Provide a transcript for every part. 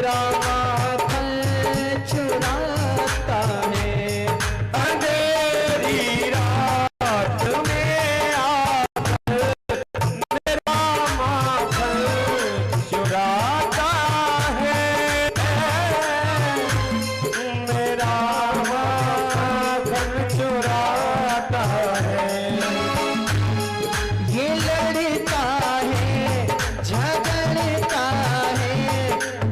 मेरा माखन चुराता है, अंधेरी रात में आकर मेरा माखन चुराता है, मेरा माखन चुराता है। ये लड़ता है झगड़ता है,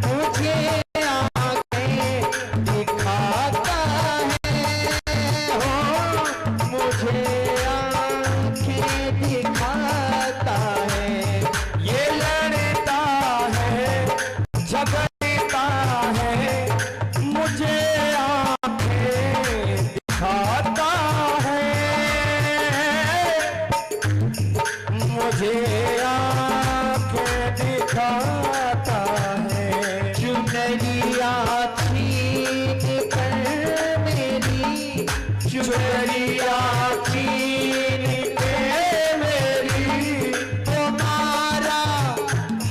मुझे आंखें दिखाता है, हो मुझे आंखें दिखाता है। ये लड़ता है झगड़ता है, मुझे आंखें दिखाता है, मुझे आंखें दिखाता है। चुनरिया छीन कर मेरी, चुनरिया छीन के मेरी, तुम्हारा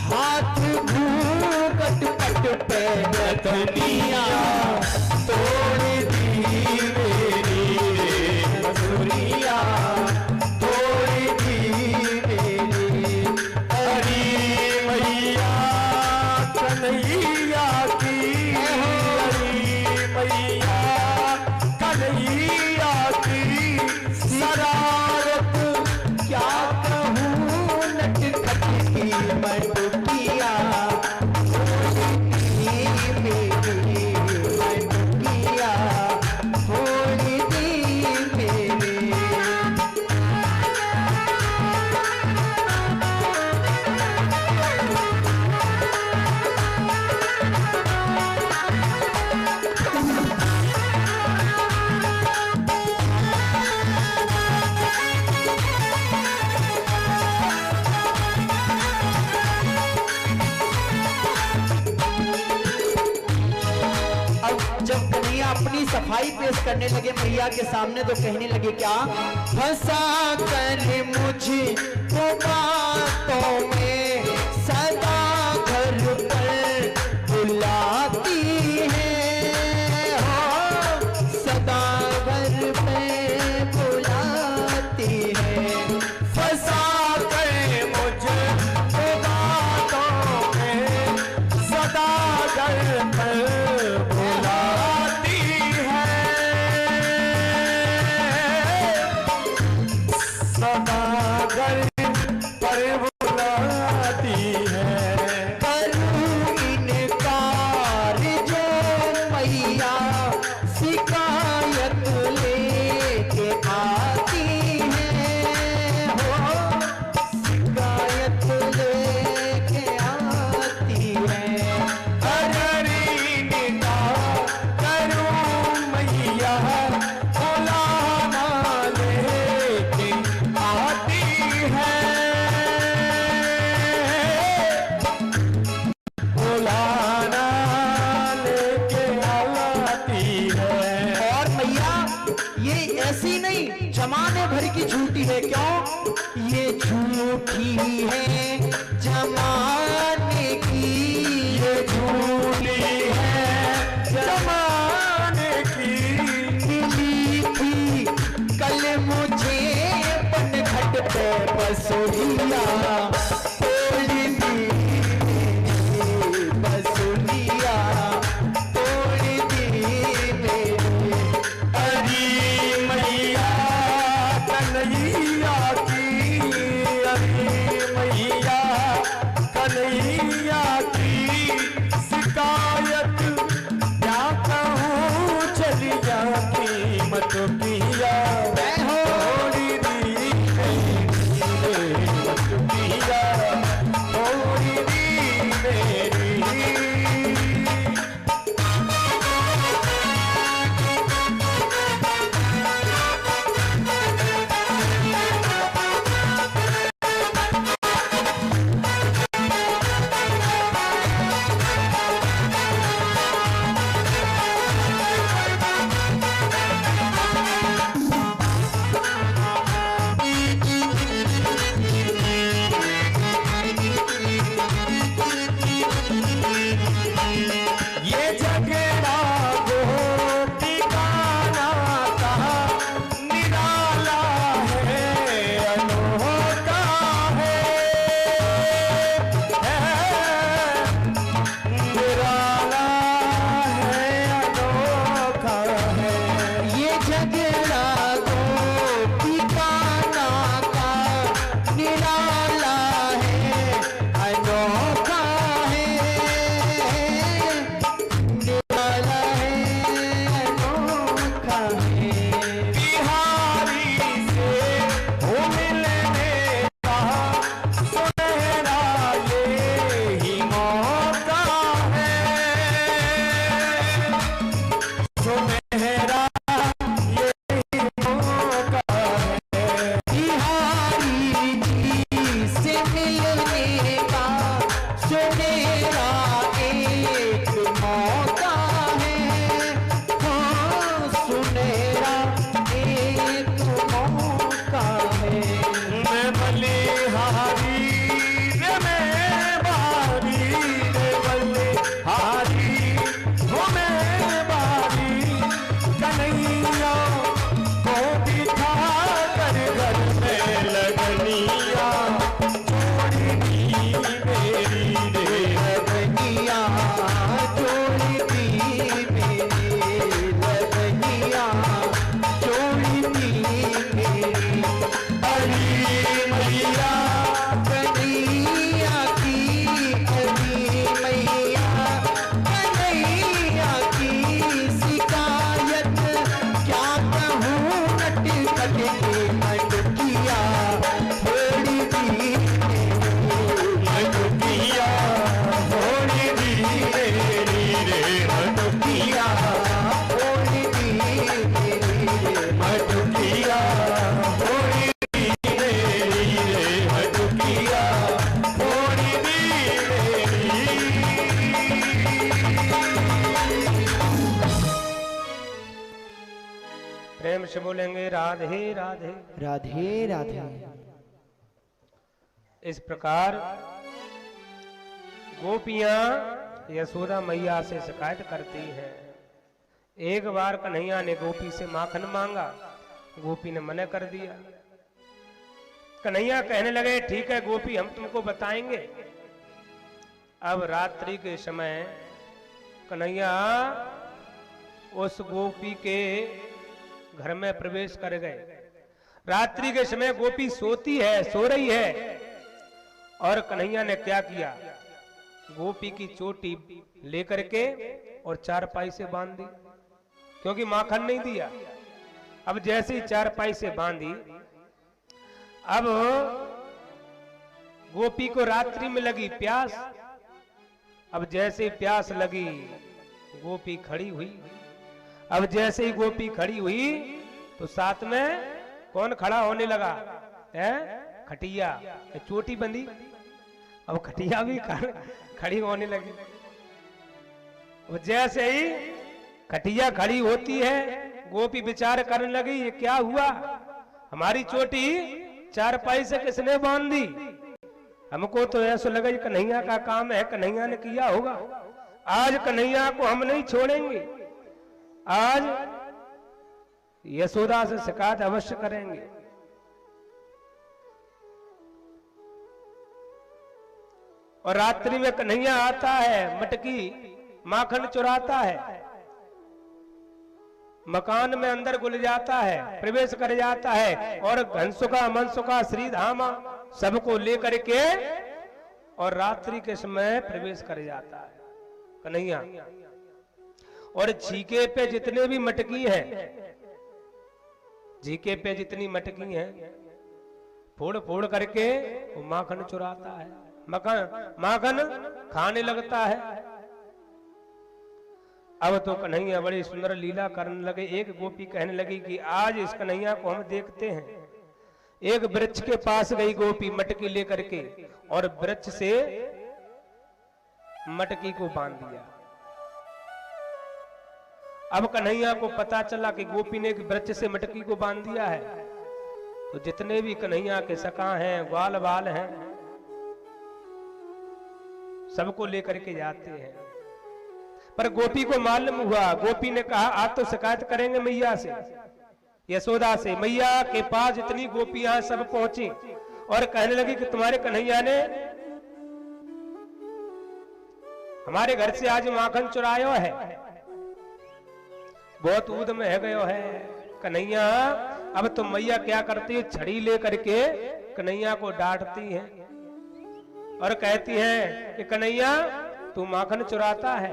हाथ घूंघट पट पे रखनिया तोड़ दी मेरी, मसूरिया तोड़ दी मेरी। हरी मैया कन्हैया की, हरी मैया कन्हैया की शरारत क्या कहूँ, नटखट की मटकिया मेरी, मटकिया थोड़ी दी मेरी। अब जब कन्हैया अपनी सफाई पेश करने लगे मैया के सामने, तो कहने लगे क्या, फंसा कर मुझे को बातों में सदा घर पर बुलाती है, हो सदा घर पे बुलाती है। फंसा कर मुझे को बातों में सदा घर पर बुलाती है, सदा घर पर बुलाती है। करूं इनकार जो मैया शिकायत लेके आती है, हो शिकायत लेके आती है। अगर इनकार करूं मैया बुलाना लेके आती है, बुलाना लेके आती है। और मैया ये ऐसी नहीं, जमाने भर की झूठी है। क्यों? ये झूठी है जमाने की, ये झूठी है जमाने की। मिली थी कल मुझे पनघट पे बसुरिया, तोड़ दी बसुरिया, तोड़ दी मेरी। हरी मैया कन्हैया की, हरी मैया कन्हैया की शिकायत क्या कहूँ, चली जाती मटकिया तोड़ दी मेरी, मटकिया हारी घूमे बारी कन्हैया को बिठा कर घर में लगनिया छोड़ी दी मेरी रे लगनिया छोड़ी दी मेरी लगनिया छोड़ी दी मेरी अली मैया कन्हैया की अली मैया कन्हैया की शिकायत क्या कहूँ नट कट के मटकिया थोड़ी दी मटकिया थोड़ी दी मेरी रे मटकिया थोड़ी दी मेरी मटकिया थोड़ी दी मेरी रे मटकिया थोड़ी दी प्रेम से बोलेंगे राधे राधे। राधे राधे। इस प्रकार गोपियां यशोदा मैया से शिकायत करती हैं। एक बार कन्हैया ने गोपी से माखन मांगा, गोपी ने मना कर दिया। कन्हैया कहने लगे ठीक है गोपी हम तुमको बताएंगे। अब रात्रि के समय कन्हैया उस गोपी के घर में प्रवेश कर गए। रात्रि के समय गोपी सोती है, सो रही है, और कन्हैया ने क्या किया, गोपी की चोटी लेकर के और चारपाई से बांध दी, क्योंकि माखन नहीं दिया। अब जैसे ही चारपाई से बांधी, अब गोपी को रात्रि में लगी प्यास। अब जैसे ही प्यास लगी गोपी खड़ी हुई। अब जैसे ही गोपी खड़ी हुई तो साथ में कौन खड़ा होने लगा है? खटिया। चोटी बंधी, अब खटिया भी खड़ी होने लगी। जैसे ही खटिया खड़ी होती है गोपी विचार करने लगी ये क्या हुआ, हमारी चोटी चारपाई से किसने बांध दी। हमको तो ऐसा लगा कन्हैया का काम है, कन्हैया ने किया होगा। आज कन्हैया को हम नहीं छोड़ेंगे, आज यशोदा से शिकायत अवश्य करेंगे। और रात्रि में कन्हैया आता है, मटकी माखन चुराता है, मकान में अंदर घुल जाता है, प्रवेश कर जाता है, और घनसुखा मनसुखा श्रीधामा सबको लेकर के और रात्रि के समय प्रवेश कर जाता है कन्हैया। और झीके पे जितने भी मटकी है, झीके पे जितनी मटकी है फोड़ फोड़ करके वो माखन चुराता है, माखन खाने लगता है। अब तो कन्हैया बड़ी सुंदर लीला करने लगे। एक गोपी कहने लगी कि आज इस कन्हैया को हम देखते हैं। एक वृक्ष के पास गई गोपी मटकी लेकर के, और वृक्ष से मटकी को बांध दिया। अब कन्हैया को पता चला कि गोपी ने एक वृक्ष से मटकी को बांध दिया है, तो जितने भी कन्हैया के सखा हैं, ग्वाल बाल हैं, सबको लेकर के जाते हैं। पर गोपी को मालूम हुआ, गोपी ने कहा आज तो शिकायत करेंगे मैया से, यशोदा से। मैया के पास जितनी गोपियां सब पहुंची और कहने लगी कि तुम्हारे कन्हैया ने हमारे घर से आज माखन चुरायो है, बहुत ऊद में है गयो है कन्हैया। अब तो मैया क्या करती है, छड़ी लेकर के कन्हैया को डांटती है और कहती है कि कन्हैया तू माखन चुराता है,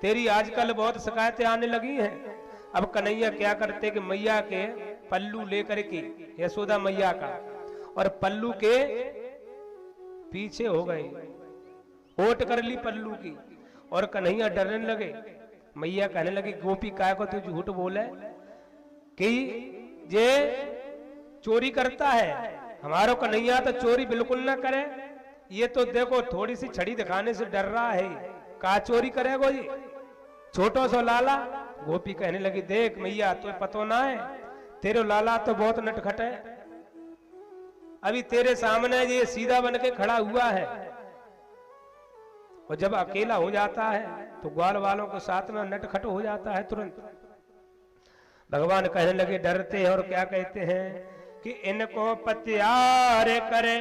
तेरी आजकल बहुत शिकायतें आने लगी हैं। अब कन्हैया क्या करते कि मैया के पल्लू लेकर के, यशोदा मैया का, और पल्लू के पीछे हो गए, होट कर ली पल्लू की, और कन्हैया डरने लगे। मैया कहने लगी गोपी काय को तू झूठ बोले कि ये चोरी करता है, हमारो कन्हैया तो चोरी बिल्कुल ना करे, ये तो देखो थोड़ी सी छड़ी दिखाने से डर रहा है, का चोरी करेगो ये छोटो सो लाला। गोपी कहने लगी देख मैया तो पतो ना है, तेरे लाला तो बहुत नटखट है, अभी तेरे सामने ये सीधा बन के खड़ा हुआ है और जब अकेला हो जाता है तो ग्वाल वालों के साथ में नटखट हो जाता है तुरंत। भगवान कहने लगे डरते हैं और क्या कहते हैं कि इनको पत्यार करे